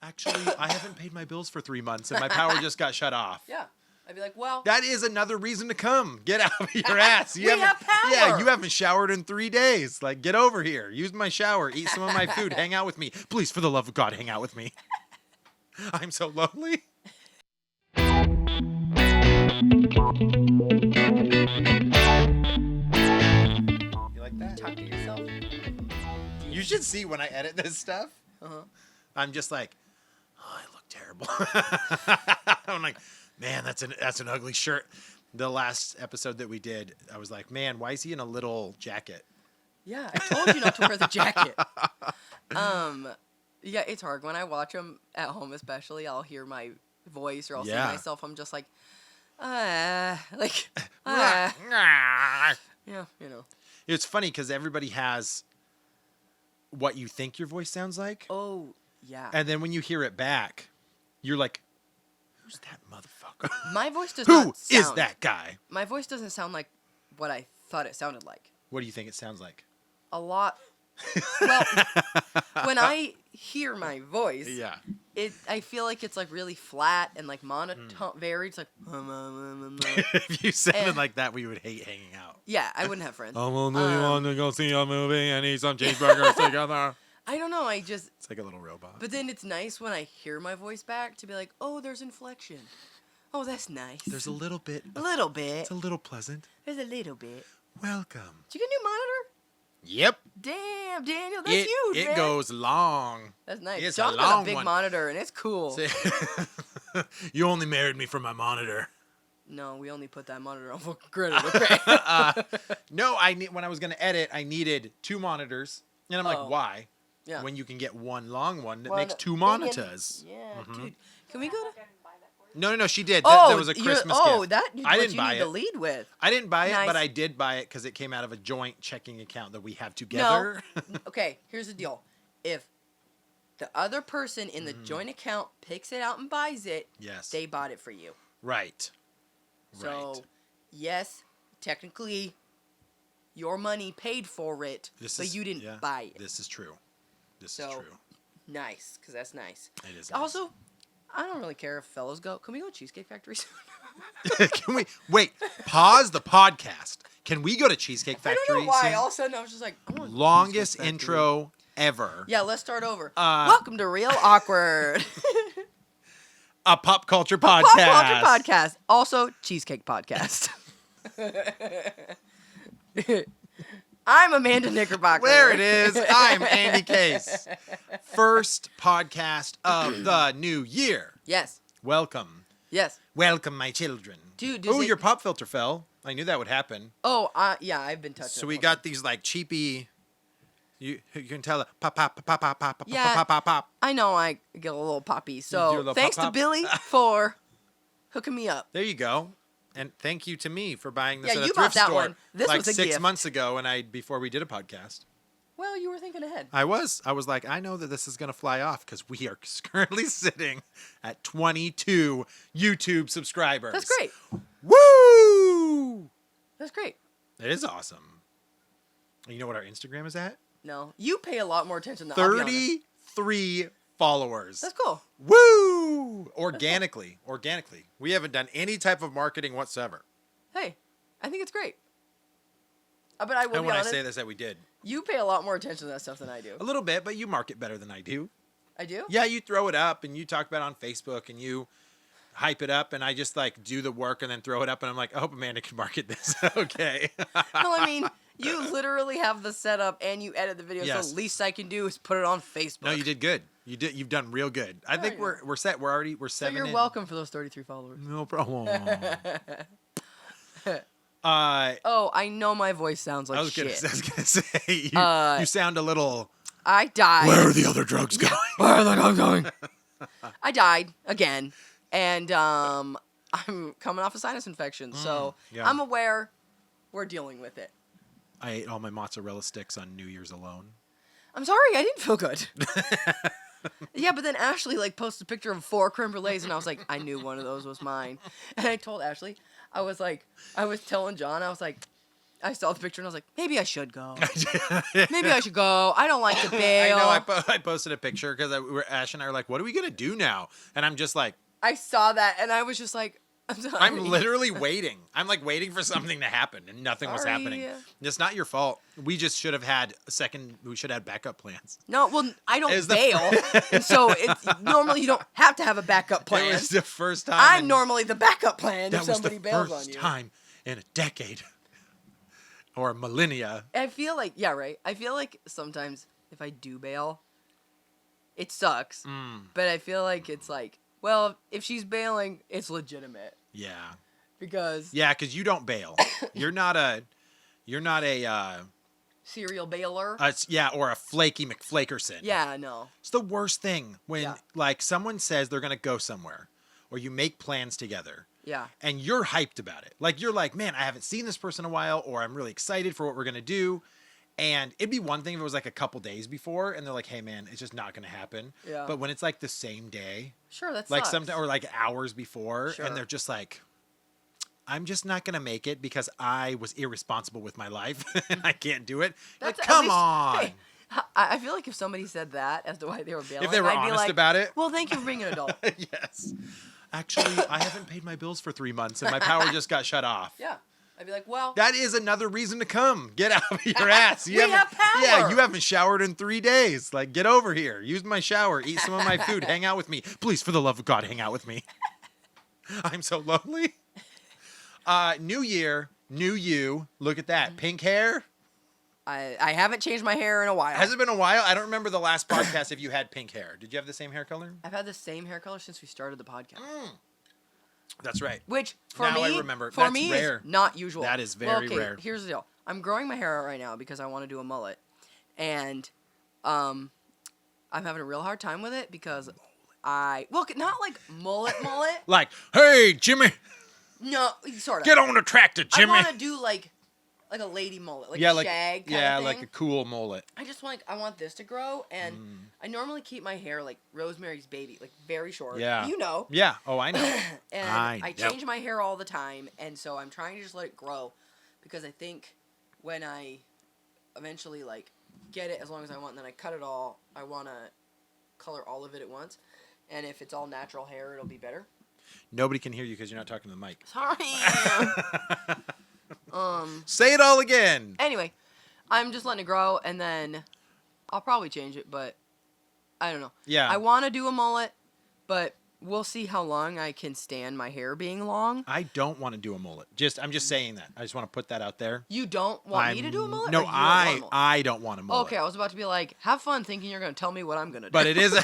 Actually, I haven't paid my bills for 3 months and my power just got shut off. Yeah. I'd be like, well. That is another reason to come. Get out of your ass. We have power. Yeah, you haven't showered in 3 days. Like, get over here. Use my shower. Eat some of my food. Hang out with me. Please, for the love of God, hang out with me. I'm so lonely. You like that? Talk to yourself. You should see when I edit this stuff. Uh-huh. I'm just like, oh, I look terrible. I'm like, man, that's an ugly shirt. The last episode that we did, I was like, man, why is he in a little jacket? Yeah, I told you not to wear the jacket. Yeah, it's hard. When I watch them at home especially, I'll hear my voice or I'll see myself. I'm just like, yeah, you know. It's funny because everybody has what you think your voice sounds like. Oh, yeah. And then when you hear it back, you're like, who's that motherfucker? My voice does not sound... Who is that guy? My voice doesn't sound like what I thought it sounded like. What do you think it sounds like? A lot. Well, when I hear my voice, I feel like it's like really flat and like monotone, very. It's like. If you sounded like that, we would hate hanging out. Yeah, I wouldn't have friends. I want to go see a movie and eat some cheeseburgers together. I don't know. It's like a little robot. But then it's nice when I hear my voice back to be like, oh, there's inflection. Oh, that's nice. There's a little bit. A little bit. It's a little pleasant. There's a little bit. Welcome. Did you get a new monitor? Yep. Damn, Daniel, that's huge, It man. goes long. That's nice. It's John's a got long a big one. monitor, and it's cool. You only married me for my monitor. No, we only put that monitor on fucking credit, okay? No, when I was going to edit, I needed 2 monitors. And I'm like, why? Yeah. When you can get one long one that makes 2 monitors. Yeah, dude. Can we go to... No, she did. That was a Christmas gift. Oh, that I didn't you buy need it. to lead with. I didn't buy it, Nice. but I did buy it because it came out of a joint checking account that we have together. No. Okay, here's the deal. If the other person in the joint account picks it out and buys it, they bought it for you. Right. So, yes, technically, your money paid for it, but you didn't buy it. This is true. This is true. Nice, because that's nice. It is nice. Also, I don't really care if fellows go. Can we go to Cheesecake Factory soon? Can we wait? Pause the podcast. Can we go to Cheesecake Factory? I don't know why. soon? All of a sudden, I was just like, I want Longest Cheesecake Factory. intro ever. Yeah, let's start over. Welcome to Real Awkward. A pop culture podcast. Pop culture podcast. Also, Cheesecake podcast. I'm Amanda Knickerbocker. There it is. I'm Andy Case. First podcast of the new year. Yes. Welcome. Yes. Welcome, my children. Dude, oh, your pop filter fell. I knew that would happen. Oh, yeah, I've been touching. So we got these like cheapy. You can tell pop pop pop pop pop Yeah, pop pop pop. I know I get a little poppy. So little thanks pop, pop. to Billy for hooking me up. There you go. And thank you to me for buying this Yeah, at a you thrift bought that store one. This like was a 6 gift. months ago, and before we did a podcast. Well, you were thinking ahead. I was like, I know that this is gonna fly off because we are currently sitting at 22 YouTube subscribers. That's great. Woo! That's great. It is awesome. You know what our Instagram is at? No, you pay a lot more attention than I'll be honest. 33 followers. That's cool. Woo! Organically. We haven't done any type of marketing whatsoever. Hey, I think it's great. But I will And be when honest, I say this, that we did. you pay a lot more attention to that stuff than I do. A little bit, but you market better than I do. I do? Yeah, you throw it up and you talk about it on Facebook and you hype it up and I just like do the work and then throw it up and I'm like, I hope Amanda can market this. Okay. Well, I mean, you literally have the setup and you edit the video, Yes. so the least I can do is put it on Facebook. No, you did good. You've done real good. I think we're set. We're 7 So you're welcome for those 33 followers. No problem. Oh, I know my voice sounds like I was shit. gonna say you sound a little. I died. Where are the other drugs going? Where are the drugs going? I died again, and I'm coming off a sinus infection, so yeah. I'm aware we're dealing with it. I ate all my mozzarella sticks on New Year's alone. I'm sorry, I didn't feel good. Yeah, but then Ashley posted a picture of 4 creme brulees, and I was like, I knew one of those was mine. And I told Ashley, I was telling John, I was like, I saw the picture and I was like, maybe I should go. Maybe I should go. I don't like to bail. I know. I posted a picture because Ash and I were like, what are we going to do now? And I'm just like. I saw that and I was just like, I'm sorry. I'm literally waiting. I'm like waiting for something to happen and nothing was happening. It's not your fault. We just should have had we should have backup plans. No, well, I don't bail. And so normally you don't have to have a backup plan. It was the first time. I'm normally the backup plan if somebody bails on you. That was the first time in a decade or millennia. I feel like, yeah, right. I feel like sometimes if I do bail, it sucks. But I feel like it's like, well, if she's bailing, it's legitimate. Yeah. Because you don't bail. You're not a serial bailer. Or a flaky McFlakerson. Yeah, no. It's the worst thing when like someone says they're going to go somewhere or you make plans together. Yeah. And you're hyped about it. Like you're like, "Man, I haven't seen this person in a while," or "I'm really excited for what we're going to do." And it'd be one thing if it was like a couple days before and they're like, "Hey man, it's just not going to happen." Yeah. But when it's like the same day, sure, that's like sometimes or like hours before, sure. and they're just like, "I'm just not going to make it because I was irresponsible with my life and I can't do it." Like, come on. Hey, I feel like if somebody said that as to why they were bailing, if they were I'd honest be like, about it, well, thank you for being an adult. Yes. Actually, I haven't paid my bills for 3 months and my power just got shut off. Yeah. I'd be like, well. That is another reason to come. Get out of your ass. We have power. Yeah, you haven't showered in 3 days. Like, get over here. Use my shower. Eat some of my food. Hang out with me. Please, for the love of God, hang out with me. I'm so lonely. New year, new you. Look at that. Pink hair. I haven't changed my hair in a while. Has it been a while? I don't remember the last podcast if you had pink hair. Did you have the same hair color? I've had the same hair color since we started the podcast. That's right. Which, for now me, I remember. For That's me rare. is not usual. That is very rare. Here's the deal. I'm growing my hair out right now because I want to do a mullet. And I'm having a real hard time with it because not like mullet. Like, hey, Jimmy. No, sort of. Get on the tractor, Jimmy. I want to do like a lady mullet, like a shag kind of thing. like a cool mullet. I want this to grow, and I normally keep my hair like Rosemary's Baby, like very short. Yeah. You know. Yeah. Oh, I know. And I change my hair all the time, and so I'm trying to just let it grow, because I think when I eventually like get it as long as I want, and then I cut it all, I want to color all of it at once, and if it's all natural hair, it'll be better. Nobody can hear you because you're not talking to the mic. Sorry. Say it all again. Anyway, I'm just letting it grow, and then I'll probably change it, but I don't know. Yeah. I want to do a mullet, but we'll see how long I can stand my hair being long. I don't want to do a mullet. I'm just saying that. I just want to put that out there. You don't want me to do a mullet? No, I don't want a mullet. Okay, I was about to be like, have fun thinking you're going to tell me what I'm going to do. But it is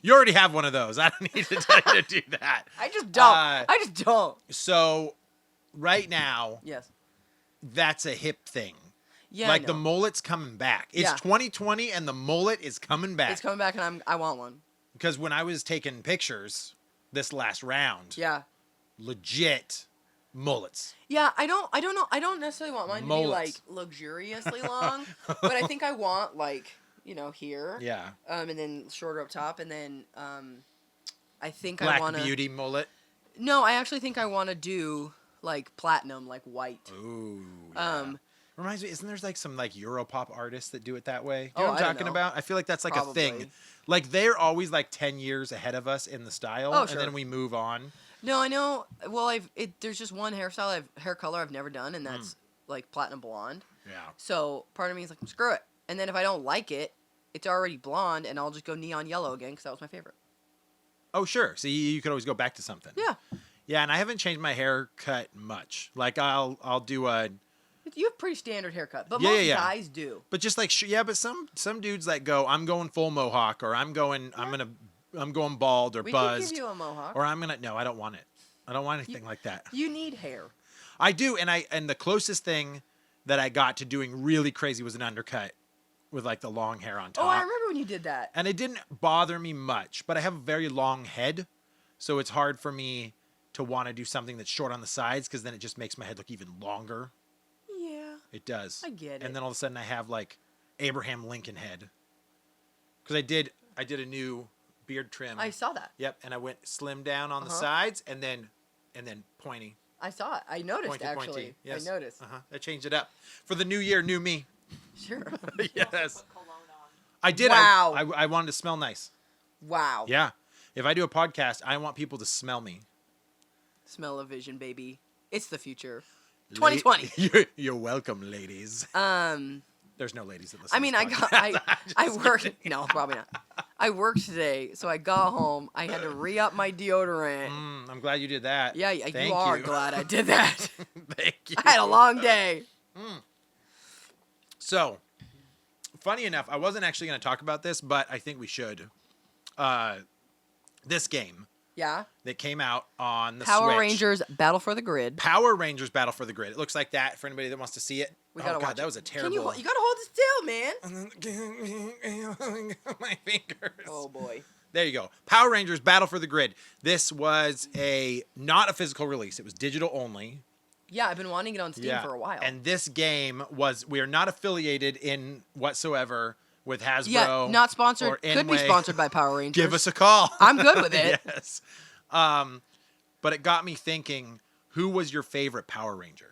You already have one of those. I don't need to tell you to do that. I just don't. So, right now, yes, that's a hip thing. Yeah, like the mullet's coming back. It's 2020 and the mullet is coming back. It's coming back, and I want one. Because when I was taking pictures this last round, legit mullets. Yeah, I don't know. I don't necessarily want mine to be like luxuriously long, but I think I want like, here. Yeah. And then shorter up top, and then I think Black I want to beauty mullet. No, I actually think I want to do like platinum, like white. Ooh. Yeah. Reminds me, isn't there like some like Europop artists that do it that way? Do you know what I'm talking about? I feel like that's like a thing. Like they're always like 10 years ahead of us in the style, and then we move on. No, I know. Well, there's just one hair color I've never done, and that's like platinum blonde. Yeah. So part of me is like, screw it. And then if I don't like it, it's already blonde, and I'll just go neon yellow again because that was my favorite. Oh, sure. So you could always go back to something. Yeah. Yeah, and I haven't changed my haircut much. Like I'll do a. You have pretty standard haircut, but most guys do. But just like but some dudes that go, I'm going full mohawk, or I'm going bald or buzzed. We could give you a mohawk. Or no, I don't want it. I don't want anything like that. You need hair. I do, and the closest thing that I got to doing really crazy was an undercut with like the long hair on top. Oh, I remember when you did that. And it didn't bother me much, but I have a very long head, so it's hard for me to want to do something that's short on the sides, because then it just makes my head look even longer. Yeah. It does. I get it. And then all of a sudden I have like Abraham Lincoln head. Because I did a new beard trim. I saw that. Yep, and I went slim down on the sides and then pointy. I saw it. I noticed, Pointy, actually. pointy. Yes. I noticed. I changed it up for the new year, new me. Sure. Yes. I did. Wow. I wanted to smell nice. Wow. Yeah. If I do a podcast, I want people to smell me. Smell of vision, baby. It's the future. 2020. You're welcome, ladies. There's no ladies in this. I mean, I worked. No, probably not. I worked today, so I got home. I had to re-up my deodorant. I'm glad you did that. Yeah, Thank you are glad I did that. Thank you. I had a long day. So, funny enough, I wasn't actually going to talk about this, but I think we should. This game Yeah. that came out on the Power Switch. Rangers Battle for the Grid. Power Rangers Battle for the Grid. It looks like that for anybody that wants to see it. We gotta watch God, that it. was a terrible. You gotta hold it still, man. My fingers. Oh boy. There you go. Power Rangers Battle for the Grid. This was not a physical release. It was digital only. Yeah, I've been wanting it on Steam for a while. And this game we are not affiliated in whatsoever with Hasbro. Yeah, not sponsored. Or Could be Inway. sponsored by Power Rangers. Give us a call. I'm good with it. Yes. But it got me thinking, who was your favorite Power Ranger?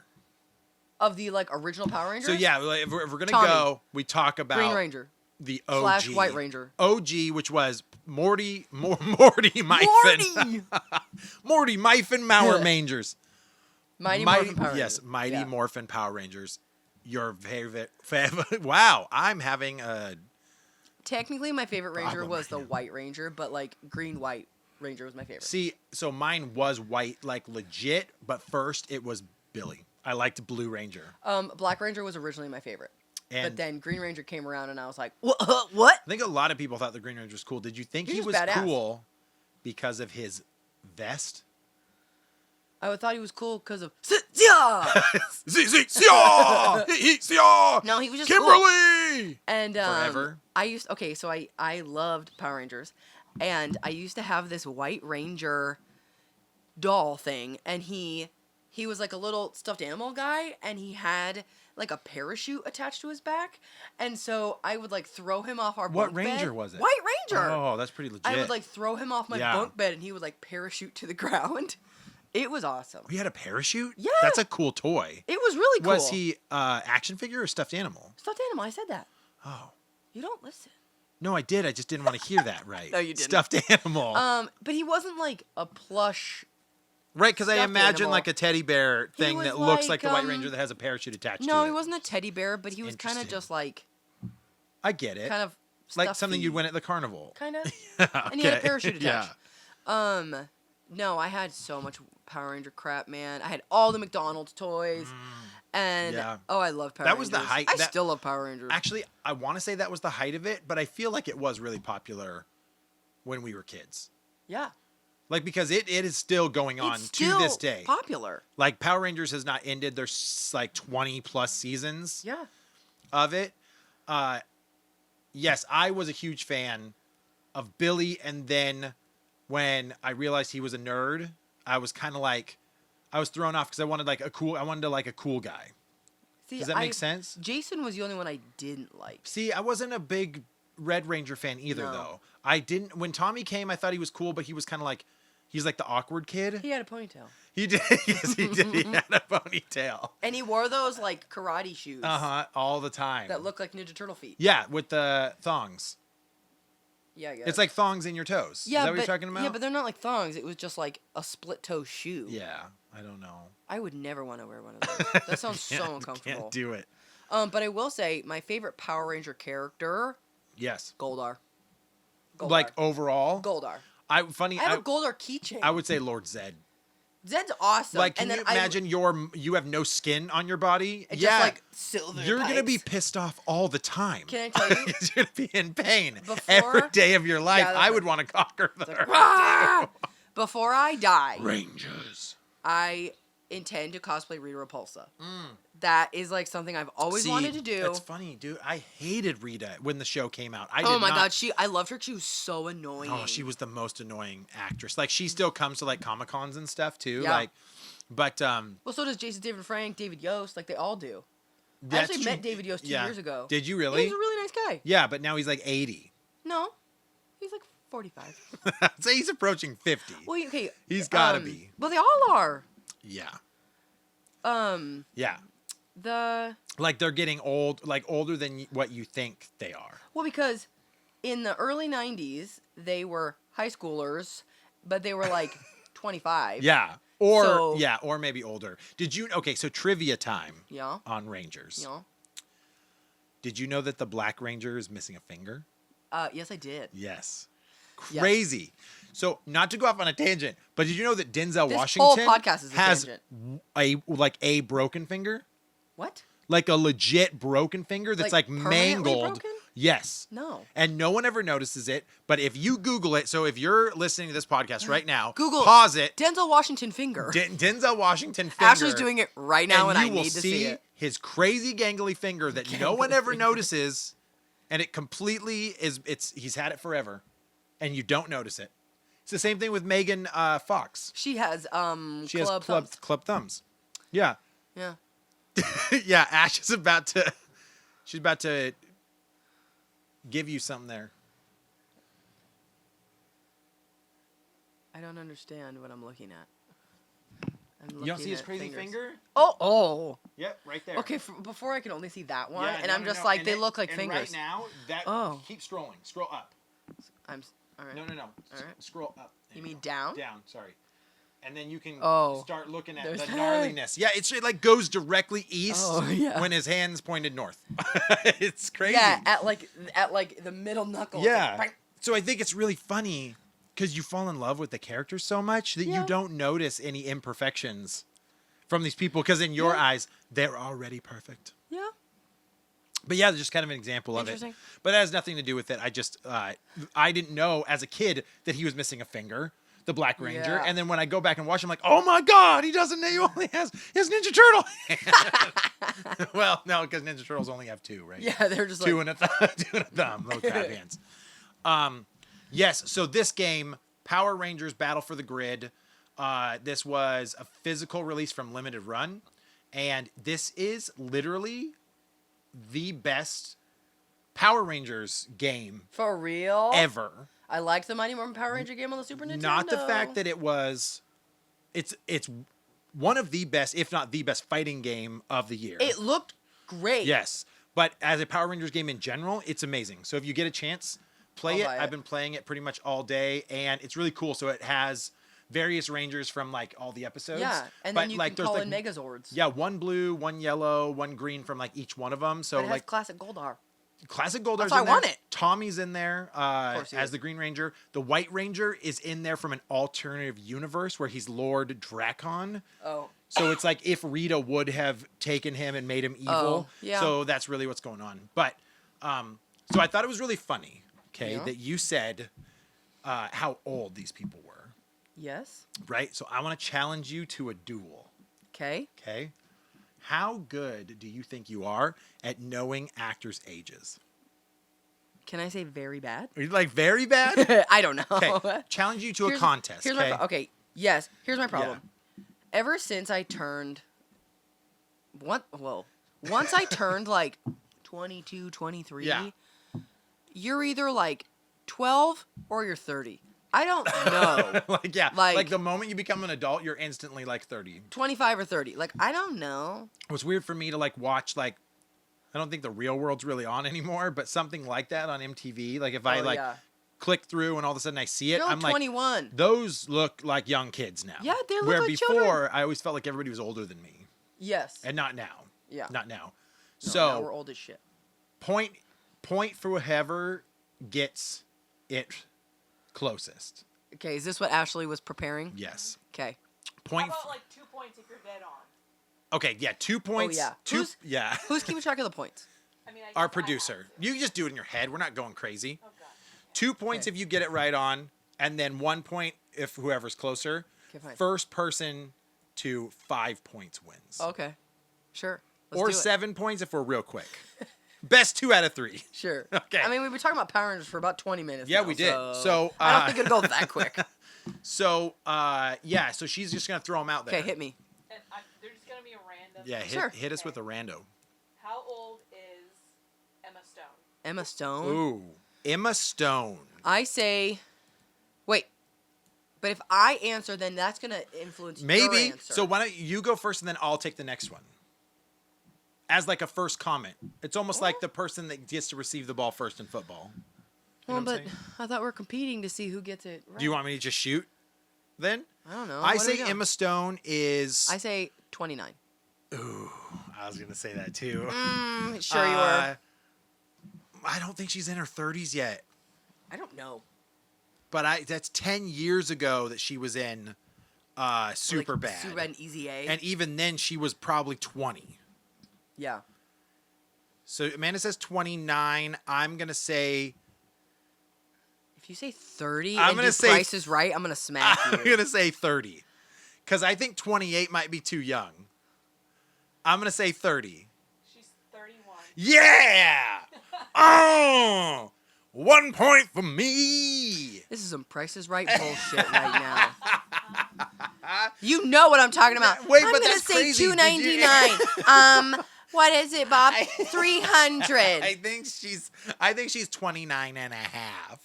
Of the original Power Rangers? So yeah, if we're gonna Tommy. go, we talk about Green Ranger. the OG / White Ranger. OG, which was Morty Myphin. Morty Myphin Power Rangers. Mighty Morphin Power Rangers. Yes, Mighty Yeah. Morphin Power Rangers. Your favorite. Wow, I'm having a. Technically, my favorite Ranger Problem was the right now. White Ranger, but Green White Ranger was my favorite. See, so mine was white, legit, but first it was Billy. I liked Blue Ranger. Black Ranger was originally my favorite. And But then Green Ranger came around, and I was like, what? I think a lot of people thought the Green Ranger was cool. Did you think He he was was badass. cool because of his vest? I thought he was cool because of... No, he was just cool. Kimberly! And Forever. I loved Power Rangers, and I used to have this White Ranger doll thing, and he was like a little stuffed animal guy, and he had a parachute attached to his back, and so I would throw him off our What bunk Ranger bed. was it? White Ranger. Oh, that's pretty legit. I would throw him off my Yeah. bunk bed, and he would parachute to the ground. It was awesome. He had a parachute? Yeah. That's a cool toy. It was really cool. Was he action figure or stuffed animal? Stuffed animal? I said that. Oh. You don't listen. No, I did. I just didn't want to hear that right. No, you didn't. Stuffed animal. But he wasn't a plush. Right, because I stuffed imagine animal. a teddy bear thing was that looks like the White like, Ranger that has a parachute attached to it. No, he wasn't a teddy bear, but he was kind of Interesting. just I get it. kind of like something stuffy. you'd win at the carnival. Kind of. Okay. And he had a parachute attached. Yeah. No, I had so much Power Ranger crap, man. I had all the McDonald's toys. And Yeah. I love Power Rangers. That was the height- I that- still love Power Rangers. Actually, I want to say that was the height of it, but I feel like it was really popular when we were kids. yeah. Because it is still going on It's to still this day. popular. Power Rangers has not ended. There's 20 plus seasons Yeah. of it. Yes, I was a huge fan of Billy, and then when I realized he was a nerd, I was kind of I was thrown off because I wanted a cool guy. See, Does that make sense? Jason was the only one I didn't like. See, I wasn't a big Red Ranger fan either, No. though. I didn't. When Tommy came, I thought he was cool, but he was kind of he's the awkward kid. He had a ponytail. He did. Yes, he did. He had a ponytail. And he wore those karate shoes All the time. that look like Ninja Turtle feet. Yeah, with the thongs. Yeah, I guess. It's like thongs in your toes. Yeah, Is that but, what you're talking about? Yeah, but they're not like thongs. It was just a split toe shoe. Yeah, I don't know. I would never want to wear one of those. That sounds so uncomfortable. Can't do it. But I will say my favorite Power Ranger character, Yes. Goldar. Overall. Goldar. I I have a Goldar keychain. I would say Lord Zed. Zed's awesome. Can and you then imagine you have no skin on your body? Just Yeah. silver. You're pipes. gonna be pissed off all the time. Can I tell you? You're gonna be in pain Before- every day of your life. Yeah, that's I right. would want to conquer the earth. Ah! Before I die, Rangers. I intend to cosplay Rita Repulsa. That is something I've always wanted to do. That's funny, dude. I hated Rita when the show came out. Oh my god, I loved her. She was so annoying. Oh, she was the most annoying actress. She still comes to Comic Cons and stuff too. Yeah. But Well, so does Jason David Frank, David Yost. They all do. I that's actually true. met David Yost 2 years ago. Did you He really? was a really nice guy. Yeah, but now he's 80. No, he's 45. So he's approaching 50. Well, okay. He's gotta be. Well, they all are. Yeah. Yeah. Like they're getting old, like older than what you think they are. Well, because in the early 90s, they were high schoolers, but they were like 25. Yeah. Or So- yeah, or maybe older. Okay, so trivia time Yeah. on Rangers. Yeah. Did you know that the Black Ranger is missing a finger? Yes, I did. Yes. Yes. Crazy. So, not to go off on a tangent, but did you know that Denzel This Washington whole podcast is a has tangent. a broken finger? What? Like a legit broken finger that's like permanently mangled. broken? Yes. No. And no one ever notices it, but if you Google it, so if you're listening to this podcast right now, Google pause it. Denzel Washington finger. Denzel Washington finger. Ashley's doing it right now, and I you will need to see it. his crazy gangly finger that no one ever notices, and it completely he's had it forever, and you don't notice it. It's the same thing with Megan Fox. She has She club has thumbs. club thumbs. Yeah. Yeah. Yeah, Ash is about to she's about to give you something there. I don't understand what I'm looking at. You don't see his crazy finger? Oh. Yep, right there. Okay, before I can only see that one, Yeah, and no, I'm no, just no. like, And they it- look like and fingers. right now, that keep scrolling. Scroll up. All right. No. All right. Scroll up. You mean down? Down, sorry. And then you can Oh. start looking at There's the that. gnarliness. Yeah, it like goes directly east Oh, yeah. when his hand's pointed north. It's crazy. Yeah, at like the middle knuckle. It's Yeah. like, So I think it's really funny because you fall in love with the characters so much that Yeah. you don't notice any imperfections from these people because in your eyes, they're already perfect. yeah. But yeah, just kind of an example of it. Interesting. But it has nothing to do with it. I just, I didn't know as a kid that he was missing a finger, the Black Ranger. Yeah. And then when I go back and watch, I'm like, oh my God, he only has his Ninja Turtle hand. Well, no, because Ninja Turtles only have two, right? Yeah, they're just Two like, and a thumb, little crab hands. Yes, so this game, Power Rangers Battle for the Grid, this was a physical release from Limited Run. And this is literally the best Power Rangers game for real? ever. I liked the Mighty Morphin Power Ranger game on the Super Nintendo. Not the fact that it's one of the best, if not the best, fighting game of the year. It looked great. Yes, but as a Power Rangers game in general, it's amazing. So if you get a chance, play it. I'll buy it. I've been playing it pretty much all day, and it's really cool. So it has various Rangers from like all the episodes. Yeah, and but, then you like, can there's, call like, in Megazords. Yeah, one blue, one yellow, one green from like each one of them. So But it has like classic Goldar. classic Goldar's That's why in I there. want it. Tommy's in there course he as is. the Green Ranger. The White Ranger is in there from an alternative universe where he's Lord Drakon. Oh. So it's like if Rita would have taken him and made him evil. Oh, yeah. So that's really what's going on. But so I thought it was really funny, okay, Yeah. that you said how old these people were, Yes. right? So I want to challenge you to a duel, Okay. okay? How good do you think you are at knowing actors' ages? Can I say very bad? Are you like very bad? I don't know. Okay, challenge you to a contest. Here's okay? my okay. Yes. Here's my problem. Ever since I turned, once I turned like 22, 23, Yeah. you're either like 12 or you're 30. I don't know. like the moment you become an adult, you're instantly like 30. 25 or 30. Like, I don't know. It was weird for me to like watch like, I don't think The Real World's really on anymore, but something like that on MTV. Like if I Oh, like yeah. click through and all of a sudden I see it, You're I'm like, 21. those look like young kids now. Yeah, they look Where like before children. I always felt like everybody was older than me, Yes. and not now. Yeah. Not now. No, So now we're old as shit. point for whoever gets it closest. Okay, is this what Ashley was preparing? Yes. Okay. Point. How about like 2 points if you're dead on? Okay, yeah, 2 points. yeah. Yeah. Who's keeping track of the points? I mean, I Our guess I have producer. to. You can just do it in your head. We're not going crazy. Oh god. 2 points Okay. if you get it right on, and then 1 point if whoever's closer. Okay, fine. First person to 5 points wins. Okay. Sure. Let's Or do it. 7 points if we're real quick. Best 2 out of 3. Sure. Okay. I mean, we've been talking about Power Rangers for about 20 minutes. Yeah, now, we did. So, I don't think it'll go that quick. So, yeah, so she's just going to throw them out there. Okay, hit me. And they're just gonna be a random. Yeah, Sure. hit us with a rando. How old is Emma Stone? Emma Stone. Ooh, Emma Stone. I say, wait. But if I answer, then that's gonna influence your Maybe. answer. So why don't you go first and then I'll take the next one. As like a first comment. It's almost like the person that gets to receive the ball first in football. You know Well, what I'm but saying? I thought we were competing to see who gets it right. Do you want me to just shoot then? I don't know. I What are we say doing? Emma Stone is... I say 29. Ooh, I was going to say that too. Sure you were. I don't think she's in her 30s yet. I don't know. But that's 10 years ago that she was in Super Bad. Super Bad and Easy A. And even then, she was probably 20. yeah. So Amanda says 29. I'm going to say... If you say 30 I'm and gonna do say- Price is Right, I'm going to smack you. I'm going to say 30. Because I think 28 might be too young. I'm going to say 30. She's 31. Yeah! Oh! 1 point for me! This is some Price is Right bullshit right now. You know what I'm talking about. Wait, I'm but gonna that's say crazy. Did you- $2.99. What is it, Bob? 300. I think she's 29 and a half.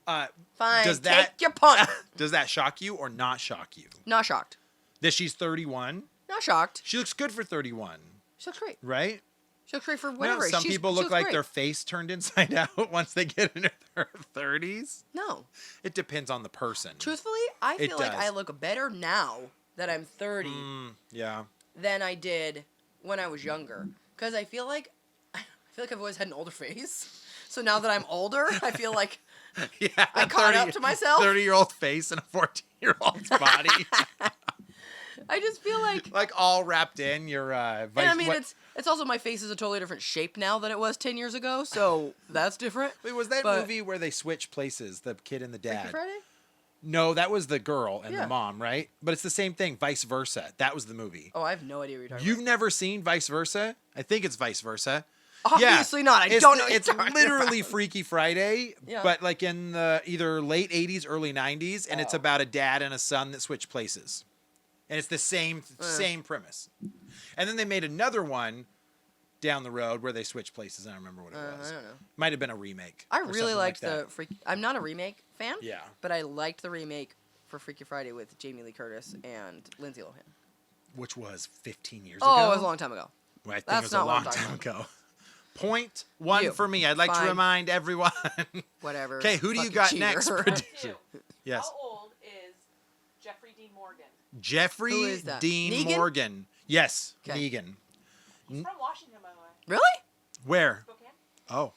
Fine. Does Take that- your punt. Does that shock you or not shock you? Not shocked. That she's 31? Not shocked. She looks good for 31, She looks great. right? She looks great for You know, whatever. some She's- people she look looks like great. their face turned inside out once they get into their 30s. No. It depends on the person. Truthfully, I It feel like does. I look better now that I'm 30 Yeah. than I did when I was younger. Because I feel like I've always had an older face. So now that I'm older, I feel like Yeah. I caught up to myself. 30-year-old face and a 14-year-old's body. I just feel like. Like all wrapped in your And I mean, it's also my face is a totally different shape now than it was 10 years ago, so that's different. Wait, was that but- movie where they switch places, the kid and the Freaky dad? Friday? No, that was the girl and Yeah. the mom, right? But it's the same thing, vice versa. That was the movie. Oh, I have no idea what you're talking You've never seen Vice Versa? I think it's Vice Versa. about. Obviously not. I It's don't know what It's you're talking literally about. Freaky Friday, Yeah. but like in the either late 80s, early 90s, and it's Oh. about a dad and a son that switch places. And it's the same premise. And then they made another one down the road where they switch places. I don't remember what it was. I don't know. Might have been a remake. I or really something liked like that. the Freaky. I'm not a remake fan. Yeah. But I liked the remake for Freaky Friday with Jamie Lee Curtis and Lindsay Lohan. Which was 15 years Oh, ago. it was a long time ago. Well, I think That's it was a not what I'm long talking time about. ago. Point one You. for me. I'd like to Fine. remind everyone. Whatever. Okay, who do you Fucking got cheater. next? Two. Yes. How old is Jeffrey Dean Morgan? Jeffrey Who is that? Dean Negan? Morgan. Yes, 'Kay. Negan. He's from Washington, by the way. Really? Where? Spokane? Oh.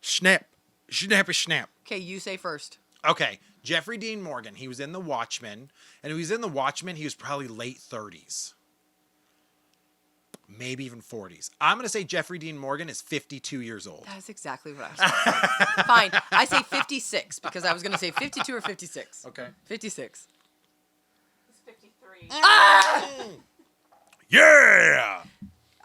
Snap. Snappy snap. Okay, you say first. Okay, Jeffrey Dean Morgan. He was in The Watchmen. And when he was in The Watchmen, he was probably late 30s. Maybe even 40s. I'm going to say Jeffrey Dean Morgan is 52 years old. That's exactly what I was going to say. Fine. I say 56 because I was going to say 52 or 56. Okay. 56. He's 53. Yeah!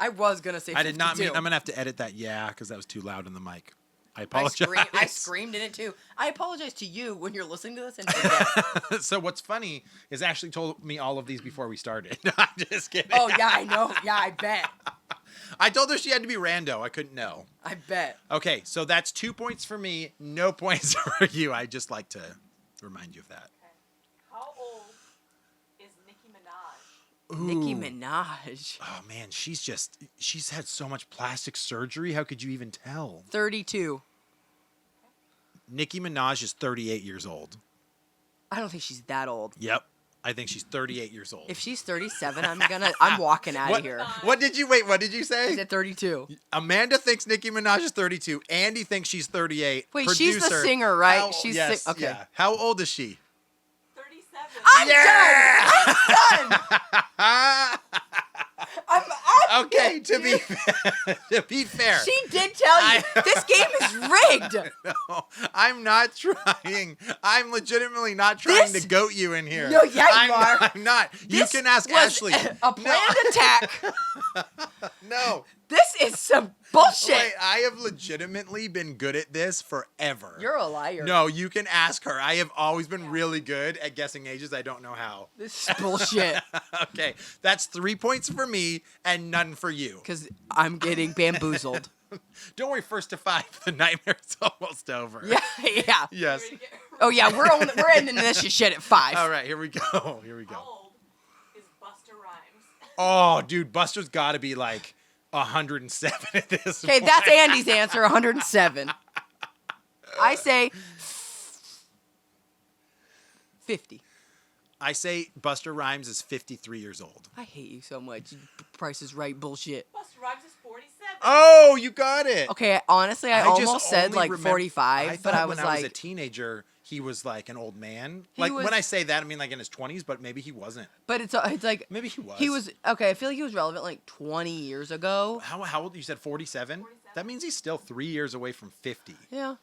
I was going to say 52. I did not mean. I'm going to have to edit that because that was too loud in the mic. I I, apologize. I screamed in it too. I apologize to you when you're listening to this and forget. So what's funny is Ashley told me all of these before we started. I'm just kidding. Oh, yeah, I know. Yeah, I bet. I told her she had to be rando. I couldn't know. I bet. Okay, so that's 2 points for me, no points for you. I just like to remind you of that. Okay. How old is Nicki Minaj? Nicki Ooh. Minaj. Oh man, she's had so much plastic surgery. How could you even tell? 32. Nicki Minaj is 38 years old. I don't think she's that old. Yep. I think she's 38 years old. If she's 37, I'm walking out what, of here. what did you I say? said 32. Amanda thinks Nicki Minaj is 32. Andy thinks she's 38. Wait, she's the Producer, singer, right? how- She's yes, okay. yeah. How old is she? 37. I'm done. I'm done. I'm out. Okay, to be fair. She did tell you this game is rigged. No, I'm not trying. I'm legitimately not trying This- to goat you in here. No, yeah, you are. I'm not. You This can ask was Ashley. A planned attack. No. This is some bullshit. Wait, I have legitimately been good at this forever. You're a liar. No, you can ask her. I have always been really good at guessing ages. I don't know how. This is bullshit. Okay, that's 3 points for me and none for you. Because I'm getting bamboozled. Don't worry, 1st to 5, the nightmare's almost over. Yeah, yeah. Yes. Ready to get Oh yeah, we're ending this shit at 5. All right, here we go. Here we How go. old is Busta Rhymes? Oh, dude, Buster's got to be like 107 at this Okay, point. that's Andy's answer. 107. I say 50. I say Buster Rhymes is 53 years old. I hate you so much. Price is Right bullshit. Busta Rhymes is 47. Oh, you got it. Okay, honestly, I just almost said only like remember- 45, but thought I was when I was a like, teenager, he was like an old man. He Like was- when I say that, I mean like in his 20s, but maybe he wasn't. but it's like Maybe he was. he was okay. I feel like he was relevant like 20 years ago. How old? You said 47? 47. That means he's still 3 years away from 50. Yeah.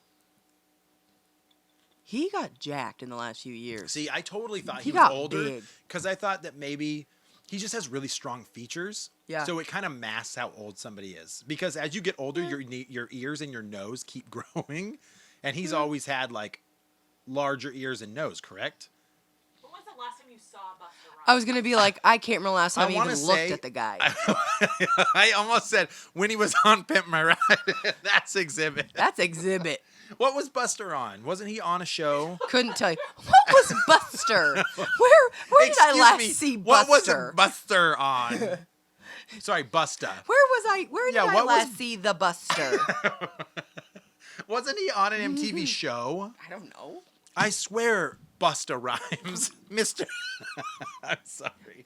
He got jacked in the last few years. See, I totally thought He he was got older big. because I thought that maybe he just has really strong features. Yeah. So it kind of masks how old somebody is because as you get older, your ears and your nose keep growing, and he's always had like larger ears and nose. Correct? When was the last time you saw Busta Rhymes? I was gonna be like, I can't remember the last time I wanna even looked say- at the guy. I almost said when he was on Pimp My Ride. That's Exhibit. That's Exhibit. What was Buster on? Wasn't he on a show? Couldn't tell you. What was Buster? Where did I Excuse last me, see What Buster? was Buster on? Sorry, Busta. Where did Yeah, I what last was- see the Buster? Wasn't he on an MTV show? I don't know. I swear, Busta Rhymes. Mr. I'm sorry.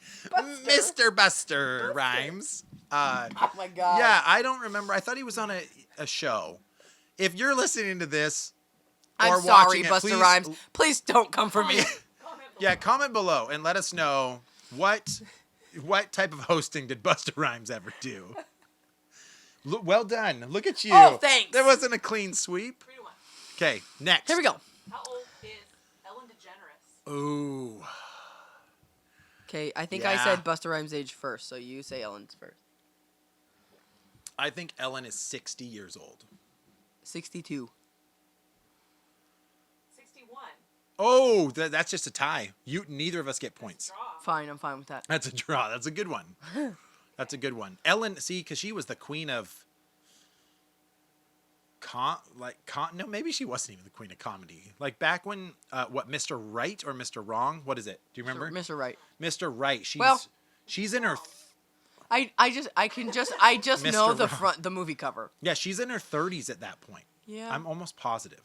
Mr. Buster Rhymes. Oh my god. Yeah, I don't remember. I thought he was on a show. If you're listening to this or I'm sorry, watching it, Buster please, Rhymes. Please don't come for me. Comment Yeah, below. comment below and let us know what type of hosting did Busta Rhymes ever do. Well done. Look at you. Oh, thanks. There wasn't a clean sweep. 3 to 1. Okay, next. Here we go. How old is Ellen DeGeneres? Ooh. Okay, I think I Yeah. said Buster Rhymes' age first, so you say Ellen's first. I think Ellen is 60 years old. 62. 61. Oh, that's just a tie. Neither of us get points. Draw. Fine, I'm fine with that. That's a draw. That's a good one. That's a good one. Ellen, see, because she was the queen of no, maybe she wasn't even the queen of comedy. Like back when, Mr. Right or Mr. Wrong? What is it? Do you remember? Mr. Right. Mr. Right. Well- she's in her, I just know Mr. the Wrong. the movie cover. yeah, she's in her 30s at that point. Yeah. I'm almost positive.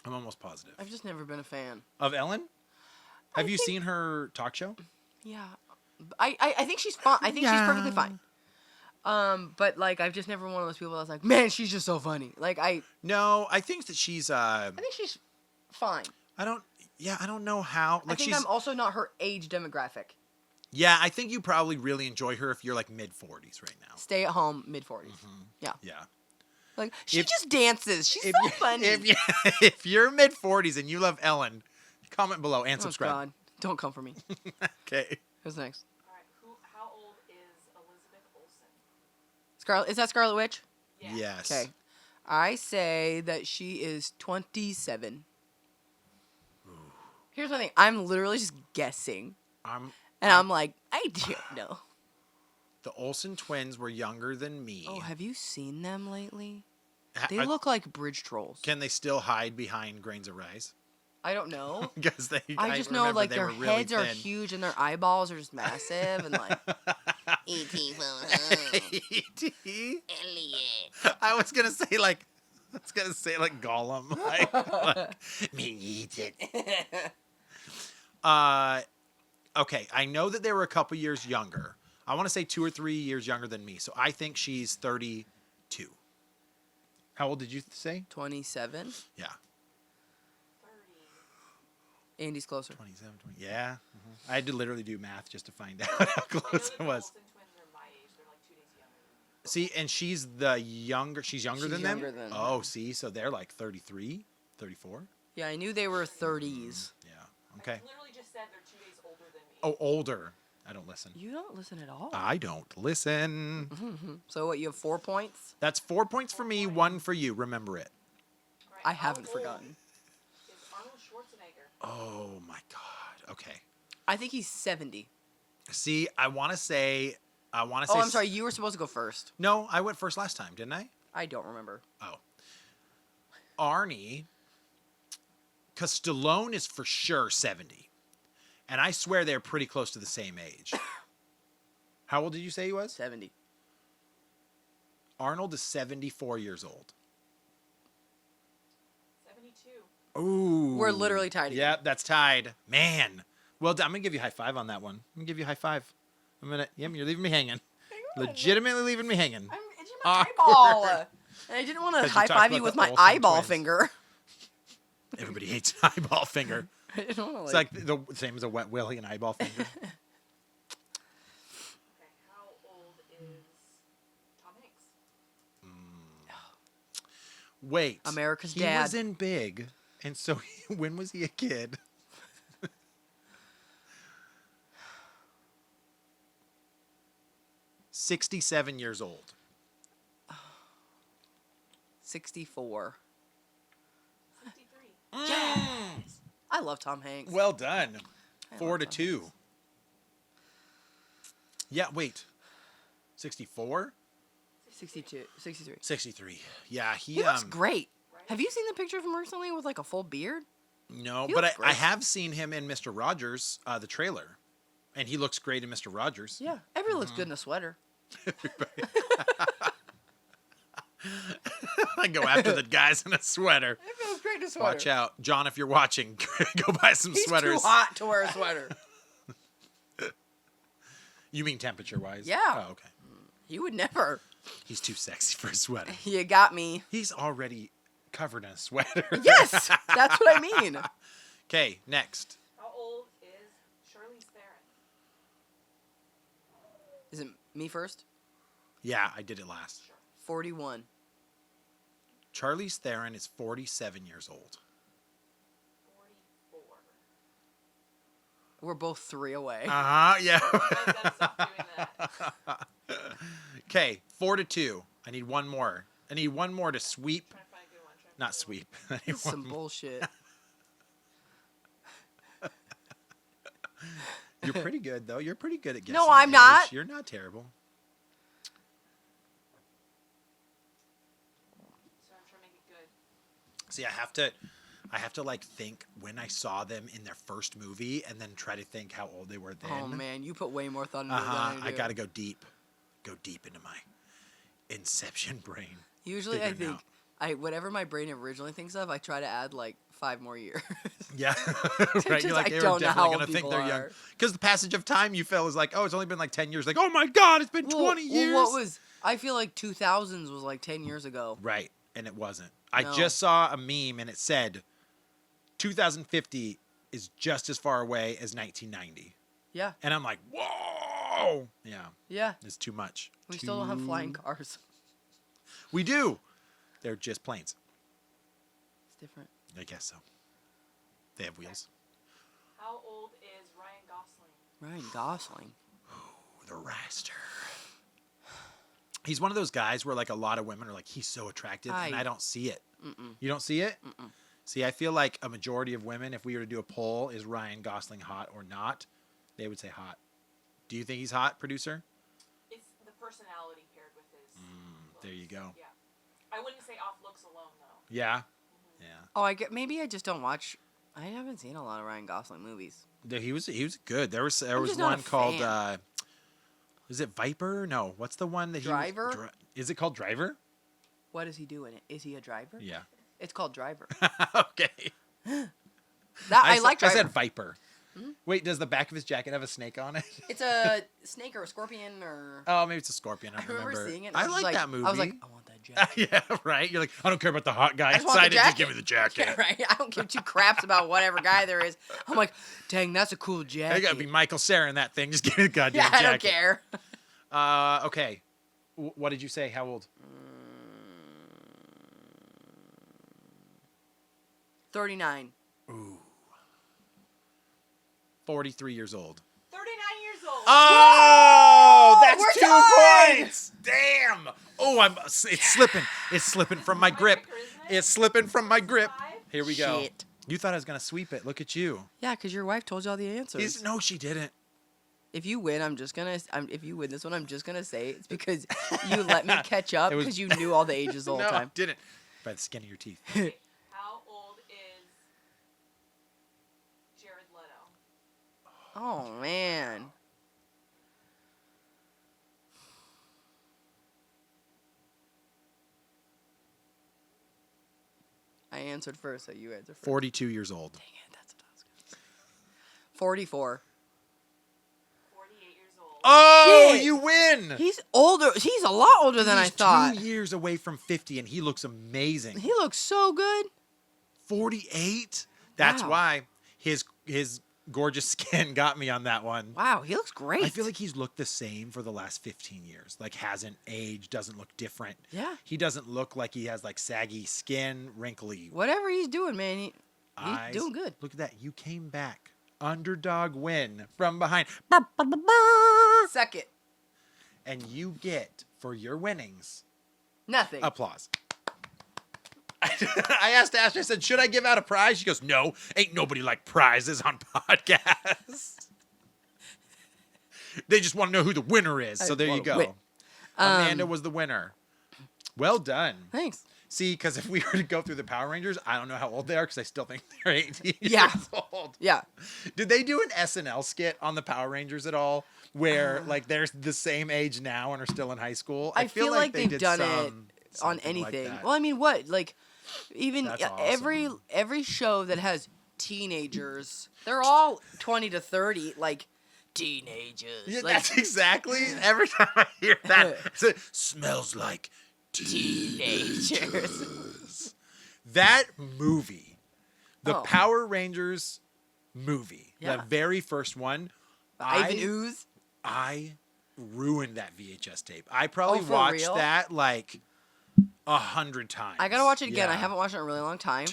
I've just never been a fan. Of Ellen? Have you think- seen her talk show? Yeah. I think she's fine. I think she's perfectly fine. But like I've just never been one of those people that's like, man, she's just so funny. Like I No, I think that she's, think she's fine. I don't know how. I Like think she's, I'm also not her age demographic. yeah, I think you probably really enjoy her if you're like mid 40s right now. Stay at home, mid 40s. Yeah. Yeah. Like she If- just dances. She's If so you- funny. if you're mid 40s and you love Ellen, comment below and Oh subscribe. God, don't come for me. Okay. Who's next? All right. How old is Elizabeth Olsen? Scarlet. Is that Scarlet Witch? Yeah. Yes. Okay. I say that she is 27. Here's my thing. I'm literally just guessing. And I'm like, I don't know. The Olsen twins were younger than me. Oh, have you seen them lately? Ha- They are- look like bridge trolls. Can they still hide behind grains of rice? I don't know. Because they. I just know remember like they their were really heads are thin. huge and their eyeballs are just massive and like E.T. Elliot. I was gonna say like Gollum. Like, me eat it. Okay, I know that they were a couple years younger. I want to say 2 or 3 years younger than me. So I think she's 32. How old did you say? 27. Yeah, 30. Andy's closer. 27, 20. Yeah. I had to literally do math just to find out how I know close that it the was. Olsen twins are my age. They're like 2 days younger than me. See, and she's the younger. She's younger She's than younger them. than Oh, see, so they're like 33, 34. Yeah, I knew they were 30s. Yeah. Okay. I literally just said they're 2 days older than me. Oh, older. I don't listen. You don't listen at all. I don't listen. So what? You have 4 points. That's 4 points for me, 1 for you. Remember it. All right, I how haven't old forgotten. Is Arnold Schwarzenegger? Oh my God. Okay. I think he's 70. See, I want to say. Oh, I'm sorry. You were supposed to go first. No, I went first last time, didn't I? I don't remember. Oh. Arnie. because Stallone is for sure 70. And I swear they're pretty close to the same age. How old did you say he was? 70. Arnold is 74 years old. 72. Ooh. We're literally tied again. Yep, that's tied. Man. Well, I'm going to give you a high five on that one. I'm going to give you a high five. Yep, you're leaving me hanging. Legitimately leaving me hanging. I'm itching my eyeball. And I didn't want to 'Cause you high talked five you about with the my Olsen eyeball twins. finger. Everybody hates an eyeball finger. I didn't want to It's like the same as a wet willy and eyeball finger. Okay, how old is Tom Hanks? Wait. America's he Dad. was in Big. And so when was he a kid? 67 years old. 64. 63. Yes. I love Tom Hanks. Well done. I 4 love to Tom 2. Hanks. Yeah, wait. 64? 62. 63. 63. Yeah, he He looks great. Right? Have you seen the picture of him recently with like a full beard? No, He but looks I great. have seen him in Mr. Rogers, the trailer. And he looks great in Mr. Rogers. Yeah. Everyone looks good in a sweater. I go after the guys in a sweater. Everyone looks great in a sweater. Watch out. John, if you're watching, go buy some He's sweaters. too hot to wear a sweater. You mean temperature-wise? Yeah. Oh, okay. He would never. He's too sexy for a sweater. You got me. He's already covered in a sweater. Yes, that's what I mean. Okay, next. How old is Charlize Theron? Is it me first? Yeah, I did it last. 41. Charlize Theron is 47 years old. 44. We're both 3 away. Uh-huh, yeah. I gotta stop doing that. Okay, 4 to 2. I need one more. I need one more to sweep. Trying to find a good one. Not sweep. I need This is one some more. bullshit. You're pretty good, though. You're pretty good at guessing. No, the I'm age. not. You're not terrible. So I'm trying to make it good. See, I have to like think when I saw them in their first movie and then try to think how old they were then. Oh man, you put way more thought into it Uh-huh. than I do. got to go deep into my Inception brain. Usually, I figure it think whatever my brain originally thinks of, I try to add like 5 more years. Yeah, Just right. You're like, I they were don't know how definitely old gonna think people they're young are. because the passage of time you feel is like, oh, it's only been like 10 years. Like, oh my God, it's been 20 years. Well, what was? I feel like 2000s was like 10 years ago. Right, and it wasn't. I No. just saw a meme and it said 2050 is just as far away as 1990. Yeah, And I'm like, whoa! Yeah, yeah. it's too much. We still don't have Too- flying cars. We do. They're just planes. It's different. I guess so. They have wheels. How old is Ryan Gosling? Ryan Gosling. The raster. He's one of those guys where like a lot of women are like, he's so attractive, and I don't see it. Mm-mm. You don't see it? Mm-mm. See, I feel like a majority of women, if we were to do a poll, is Ryan Gosling hot or not? They would say hot. Do you think he's hot, producer? It's the personality paired with his. There you go. Yeah. I wouldn't say off looks alone though. Yeah. Yeah. Oh, maybe I just don't watch. I haven't seen a lot of Ryan Gosling movies. He was good. There was just not a one called fan. is it Viper? No. What's the one that Driver? Is it called Driver? What does he do in it? Is he a driver? Yeah. It's called Driver. Okay. I like I Driver. said Viper. Wait, does the back of his jacket have a snake on it? It's a snake or a scorpion or. Oh, maybe it's a scorpion. I I don't remember seeing it. and I was like that movie. I was like, I want that jacket. Yeah, right. You're like, I don't care about the hot guy I just want the inside it. Just jacket. give me the jacket. Yeah, right. I don't give 2 craps about whatever guy there is. I'm like, dang, that's a cool jacket. I gotta be Michael Cera in that thing. Just give me the goddamn yeah, I jacket. don't care. Okay. What did you say? How old? 39. Ooh. 43 years old. 39 years old. Oh, that's We're 2 tied! points. Damn. Oh, it's slipping. It's slipping from my grip. Quicker, isn't it? It's slipping from my grip. 5? Here we go. Shit. You thought I was gonna sweep it. Look at you. Yeah, because your wife told you all the answers. No, she didn't. If you win, if you win this one, I'm just gonna say it's because you let me catch up It was- because you knew all the ages the whole No, I time. didn't. By the skin of your teeth. How old is Oh man. I answered first, so you answer first. 42 years old. Dang it, that's what I was gonna say. 44. 48 years old. Oh, Shit. you win. He's older. He's a lot older than I He's thought. 2 years away from 50, and he looks amazing. He looks so good. 48. That's Wow. why his gorgeous skin got me on that one. Wow, he looks great. I feel like he's looked the same for the last 15 years. Like, hasn't aged, doesn't look different. Yeah. He doesn't look like he has, like, saggy skin, wrinkly Whatever he's doing, man, he's eyes. doing good. Look at that. You came back. Underdog win from behind. Second. And you get, for your winnings, Nothing. applause. I asked Ash, I said, should I give out a prize? She goes, no, ain't nobody like prizes on podcasts. They just want to know who the winner is. So there you wanna go. win. Amanda was the winner. Well done. Thanks. See, because if we were to go through the Power Rangers, I don't know how old they are because I still think they're 18 Yeah. years old. Yeah. Did they do an SNL skit on the Power Rangers at all where like they're the same age now and are still in high school? I feel like they they've did done it some- on something like anything. that. Well, I mean, what? Like, even That's every show that has teenagers, they're all 20 to 30, like teenagers. Yeah, like, that's exactly every time I hear that. It smells like teenagers. That movie, the Oh. Power Rangers movie, Yeah. the very first one, Ivan Ooze. I ruined that VHS tape. I probably Oh, for watched real? that like 100 times. I gotta watch it again. I Yeah. haven't watched it in a really long time.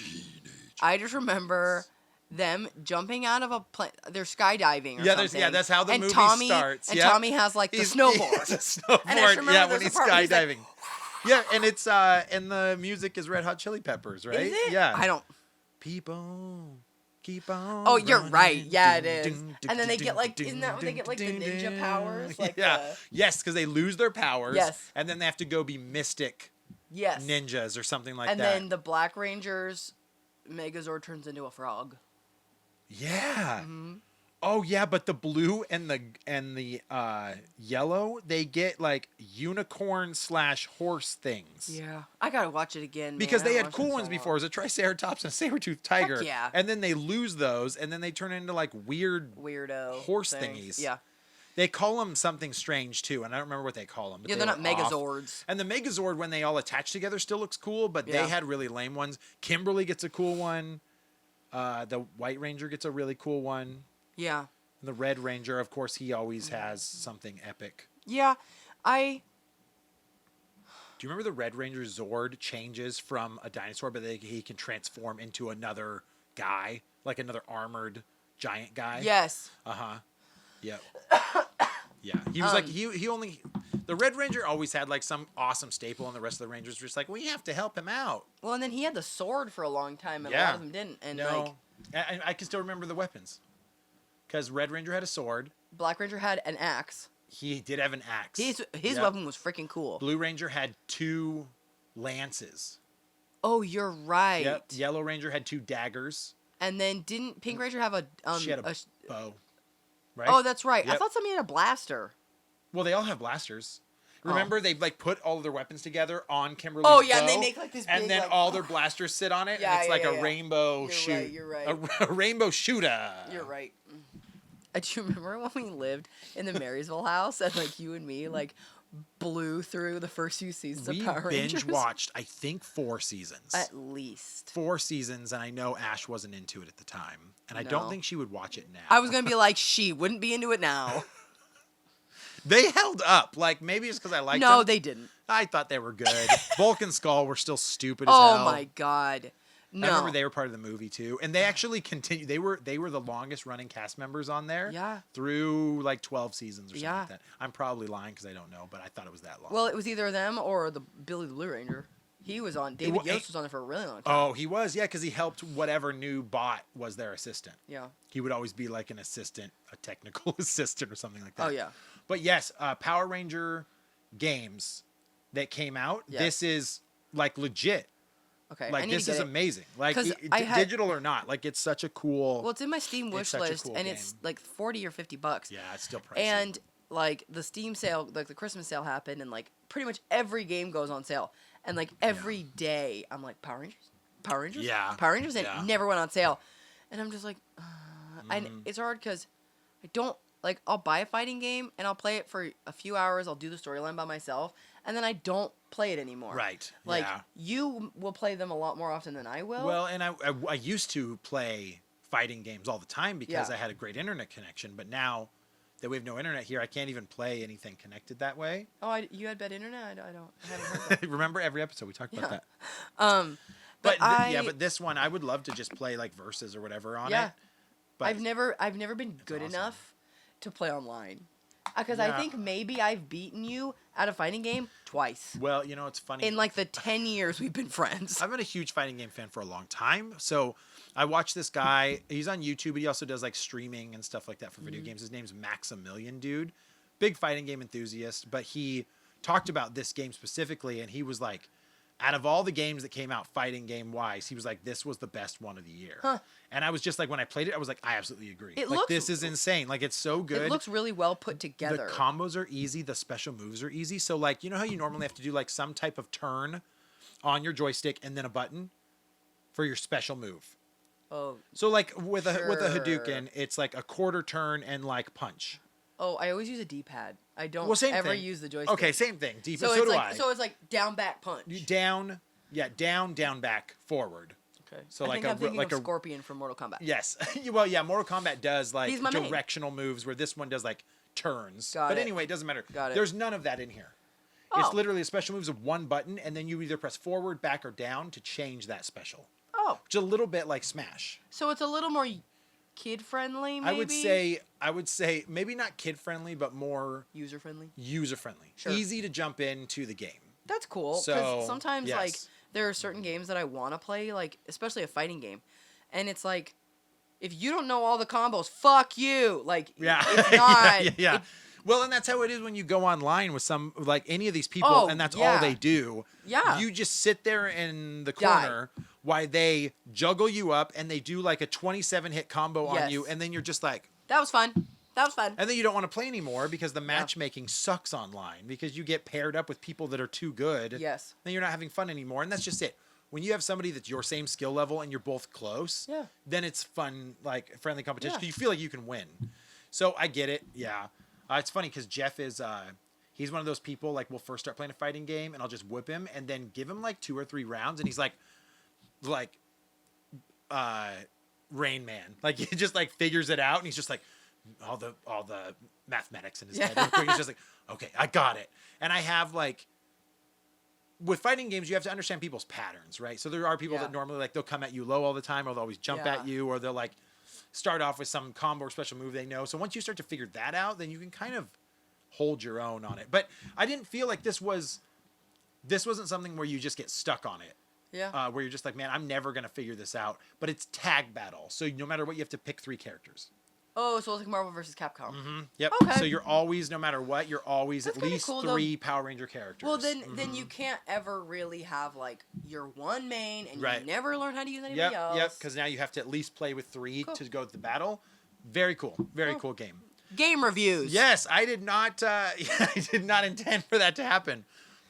I just remember them jumping out of a plane. They're skydiving or something. that's how the and movie Tommy, starts. And Yep. Tommy has like the He's snowboard. a snowboard. And I just remember Yeah, there's when a he's part where he's like, skydiving. Yeah, and it's and the music is Red Hot Chili Peppers, right? Is it? Yeah. I don't. People keep on. Oh, you're running. right. Yeah, it is. Ding, ding, And then they ding, get like, ding, isn't that when they get like the ding, ninja ding. powers? Like yeah. Yes, because they lose their powers. Yes. And then they have to go be mystic yes. ninjas or something like And that. then the Black Rangers, Megazord turns into a frog. Yeah. Mm-hmm. Oh yeah, but the blue and the yellow, they get like unicorn / horse things. Yeah. I gotta watch it again. Because man. they I had haven't cool watched it ones in so before, long. as a Triceratops and a saber-toothed tiger. yeah. And then they lose those, and then they turn into like weird. Weirdo horse things. thingies. Yeah. They call them something strange too, and I don't remember what they call them. But Yeah, they they're not were off. Megazords. And the Megazord, when they all attach together, still looks cool, but Yeah. they had really lame ones. Kimberly gets a cool one. The White Ranger gets a really cool one. Yeah. And the Red Ranger, of course, he always has something epic. Yeah. Do you remember the Red Ranger Zord changes from a dinosaur, but he can transform into another guy, like another armored giant guy? Yes. Uh-huh. Yep. Yeah. He was like, he only, the Red Ranger always had like some awesome staple, and the rest of the Rangers were just like, we have to help him out. Well, and then he had the sword for a long time, and a Yeah. lot of them didn't. And like I can still remember the weapons. Because Red Ranger had a sword. Black Ranger had an axe. He did have an axe. His Yep. weapon was freaking cool. Blue Ranger had 2 lances. Oh, you're right. Yep. Yellow Ranger had 2 daggers. And then didn't Pink Ranger have a She had a bow. Right? Oh, that's right. I Yep. thought somebody had a blaster. Well, they all have blasters. Remember, they like put all of their weapons together on Kimberly's Oh, yeah, and bow, they make, like, this and big, then like- all their blasters sit on it, Yeah, and it's yeah, like yeah, a yeah. rainbow You're shoot. right, you're right. A rainbow shooter. You're right. Do you remember when we lived in the Marysville house and like you and me like blew through the first few seasons We of Power Rangers? binge watched, I think, 4 seasons. At least. 4 seasons, and I know Ash wasn't into it at the time, and I don't No. think she would watch it now. I was gonna be like, she wouldn't be into it now. They held up. Like, maybe it's because I liked No, them. they didn't. I thought they were good. Bulk and Skull were still stupid as Oh hell. my god. No. I remember they were part of the movie too, and they actually continued. They were the longest running cast members on there. Yeah. Through like 12 seasons or something Yeah. like that. I'm probably lying because I don't know, but I thought it was that long. Well, it was either them or the Billy the Blue Ranger. He was on. David wa- Yost was on it for a really long time. oh, he was, yeah, because he helped whatever new bot was their assistant. Yeah. He would always be like an assistant, a technical assistant or something like that. Oh yeah. But yes, Power Ranger games that came out. Yes. This is like legit. Okay, I Like need this to is get it. amazing. Like 'Cause I had- digital or not, like it's such a cool. Well, it's in my Steam wish such a list, cool and it's game. like $40 or $50. Yeah, it's still pricey. And like the Steam sale, like the Christmas sale happened, and like pretty much every game goes on sale. And like every day, I'm like Power Rangers, Power Rangers, Yeah. Power Rangers, and Yeah. it never went on sale. And I'm just like, and Mm-hmm. it's hard because I don't like. I'll buy a fighting game and I'll play it for a few hours. I'll do the storyline by myself, and then I don't play it anymore. Right. Like yeah. you will play them a lot more often than I will. Well, and I used to play fighting games all the time because Yeah. I had a great internet connection, but now that we have no internet here, I can't even play anything connected that way. Oh, you had bad internet. I haven't heard that. Remember every episode we talked about Yeah. that. But But this one I would love to just play like versus or whatever on Yeah. it. But I've never been good awesome. enough to play online. Because Yeah. I think maybe I've beaten you at a fighting game twice well, you know, it's funny. in like the 10 years we've been friends. I've been a huge fighting game fan for a long time. So I watch this guy. He's on YouTube, but he also does like streaming and stuff like that for Mm-hmm. video games. His name's Maximilian, dude. Big fighting game enthusiast. But he talked about this game specifically, and he was like, out of all the games that came out fighting game wise, he was like, this was the best one of the year. Huh. And I was just like, when I played it, I was like, I absolutely agree. It Like, looks- this is insane. Like, it's so good. It looks really well put together. The combos are easy. The special moves are easy. So, like, you know how you normally have to do, like, some type of turn on your joystick and then a button for your special move? oh, So, like, with a Sure. Hadouken, it's like a quarter turn and, like, punch. I always use a D-pad. I don't Well, same ever thing. use the joystick. Okay, same thing. Deep, so, it's do like I. so it's like down, back, punch. Down, down, back, forward. Okay. So I like think a- I'm thinking like of a- Scorpion from Mortal Kombat. Yes. Well, yeah, Mortal Kombat does, like, He's my main. directional moves where this one does, like, turns. Got but it. anyway, it doesn't matter. Got it. There's none of that in here. Oh. It's literally a special moves of one button, and then you either press forward, back, or down to change that special. Oh, Which is a little bit like Smash. so it's a little more kid friendly. Maybe I would say maybe not kid friendly, but more user friendly. user friendly. Sure. Easy to jump into the game. That's cool. Because So, sometimes, yes. like, there are certain games that I want to play, like, especially a fighting game. And it's like, if you don't know all the combos, fuck you. Like, Yeah. it's not. yeah. it- Well, and that's how it is when you go online with some, like, any of these people, Oh, and that's yeah. all they do. Yeah. You just sit there in the Die. corner while they juggle you up, and they do, like, a 27-hit combo on Yes. you, and then you're just like, That was fun. That was fun. and then you don't want to play anymore because the matchmaking sucks online because you get paired up with people that are too good. Yes. Then you're not having fun anymore, and that's just it. When you have somebody that's your same skill level and you're both close, Yeah. then it's fun, like, friendly competition. Yeah. 'Cause you feel like you can win. So I get it. Yeah. It's funny because Jeff is, he's one of those people, like, we'll first start playing a fighting game and I'll just whip him and then give him, like, 2 or 3 rounds, and he's like, Rain Man. Like, he just, like, figures it out, and he's just like, all the mathematics in his head. Real quick. He's just like, okay, I got it. And I have, like, with fighting games, you have to understand people's patterns, right? So there are people Yeah. that normally, like, they'll come at you low all the time, or they'll always jump Yeah. at you, or they'll, like, start off with some combo or special move they know. So once you start to figure that out, then you can kind of hold your own on it. But I didn't feel like this wasn't something where you just get stuck on it. Yeah. Where you're just like, man, I'm never going to figure this out. But it's tag battle. So no matter what, you have to pick 3 characters. Oh, so it's like Marvel versus Capcom. Mm-hmm. Yep. Okay. So you're always, no matter what, you're always That's at kinda least cool, though. 3 Power Ranger characters. Well, then you can't ever really have, like, your one main and Right. you never learn how to use anybody Yep, else. yep. Because now you have to at least play with 3 Cool. to go to the battle. Very cool. Very cool game. Game reviews. Yes, I did not. I did not intend for that to happen,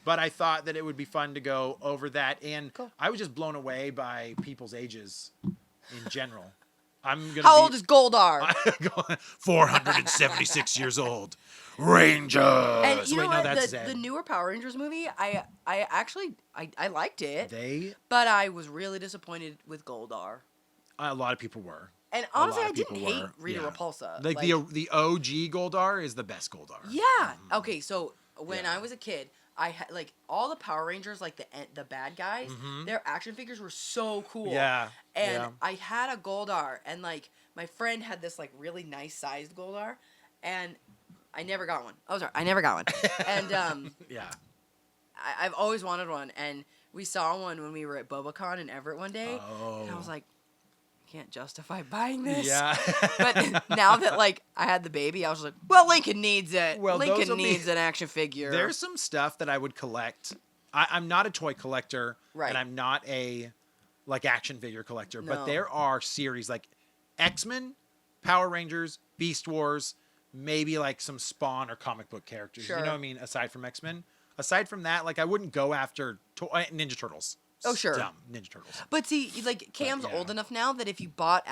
but I thought that it would be fun to go over that, and Cool. I was just blown away by people's ages in general. I'm gonna. How old is Goldar? 476 years old. Rangers. And you know Wait, no, what? that's The Zed. newer Power Rangers movie, I actually liked it, They. but I was really disappointed with Goldar. A lot of people were. And A lot honestly, of I didn't people hate were, Rita yeah. Repulsa. Like the OG Goldar is the best Goldar. Yeah. Okay, so when Yeah. I was a kid, I had like all the Power Rangers, like the bad guys, Mhm. their action figures were so cool. Yeah. And yeah. I had a Goldar, and like my friend had this like really nice sized Goldar, and I never got one. Oh, sorry, I never got one. And Yeah. I've always wanted one, and we saw one when we were at BobaCon in Everett one day, Oh. and I was like, I can't justify buying this. Yeah. But now that like I had the baby, I was like, well, Lincoln needs it. Well, those Lincoln will be- needs an action figure. There's some stuff that I would collect I'm not a toy collector, Right. and I'm not a like action figure collector, but No. there are series like X-Men, Power Rangers, Beast Wars, maybe like some Spawn or comic book characters. You know Sure. what I mean? Aside from X-Men, aside from that, like I wouldn't go after Ninja Turtles. Oh, sure. Dumb Ninja Turtles. But see, like Cam's yeah. old enough now that if you bought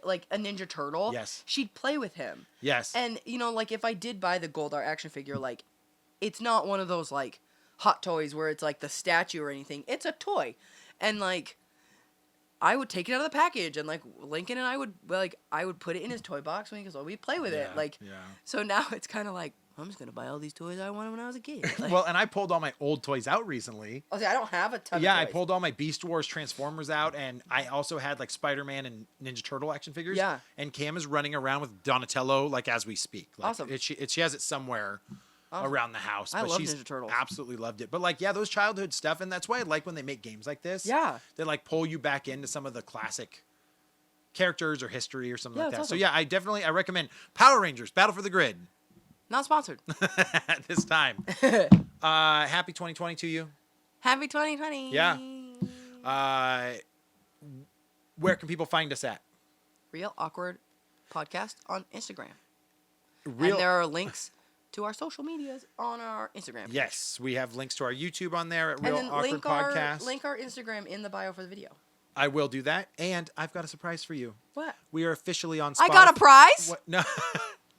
like a Ninja Turtle, Yes. she'd play with him. Yes. And you know, like if I did buy the Goldar action figure, like it's not one of those like Hot Toys where it's like the statue or anything. It's a toy, and like I would take it out of the package, and like Lincoln and I would put it in his toy box when he goes, "Oh, we play with it." Like, yeah. so now it's kind of like I'm just gonna buy all these toys I wanted when I was a kid. Like, Well, and I pulled all my old toys out recently. see, I don't have a ton. Yeah, of I toys. pulled all my Beast Wars Transformers out, and I also had like Spider-Man and Ninja Turtle action figures. Yeah. And Cam is running around with Donatello like as we speak. Like, Awesome. She has it somewhere Awesome. around the house. I but love she's Ninja Turtles. absolutely loved it. But like, yeah, those childhood stuff, and that's why I like when they make games like this. Yeah. They like pull you back into some of the classic characters or history or something Yeah, like that. it's So awesome. yeah, I recommend Power Rangers Battle for the Grid Not sponsored. at this time. Happy 2020 to you. Happy 2020. Yeah. Where can people find us at? Real Awkward Podcast on Instagram. Real. And there are links to our social medias on our Instagram page. Yes, we have links to our YouTube on there at And Real then Awkward Podcast. link our Instagram in the bio for the video. I will do that, and I've got a surprise for you. What? We are officially on Spotify. I got a prize? What? No,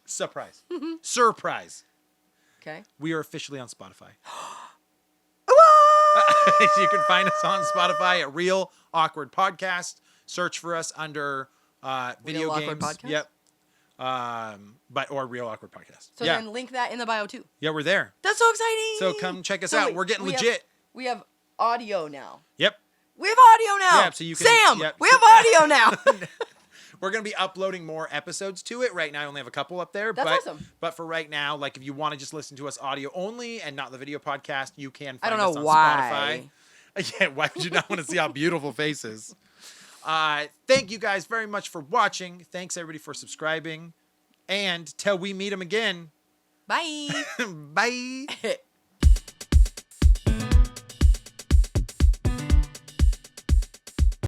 surprise, surprise. Okay. We are officially on Spotify. What? You can find us on Spotify at Real Awkward Podcast. Search for us under video Real games. Awkward Podcast? Yep. Or Real Awkward Podcast. So yeah. then link that in the bio too. Yeah, we're there. That's so exciting. So come check us So out. wait, We're getting we have- legit. We have audio now. Yep. We have audio now. Yeah, so you can- Sam, yep. we have audio now. We're going to be uploading more episodes to it. Right now, I only have a couple up there. That's but, awesome. But for right now, like if you want to just listen to us audio only and not the video podcast, you can I find don't us know on why. Spotify. Yeah, why would you not want to see our beautiful faces? Thank you guys very much for watching. Thanks everybody for subscribing. And till we meet them again, Bye. bye.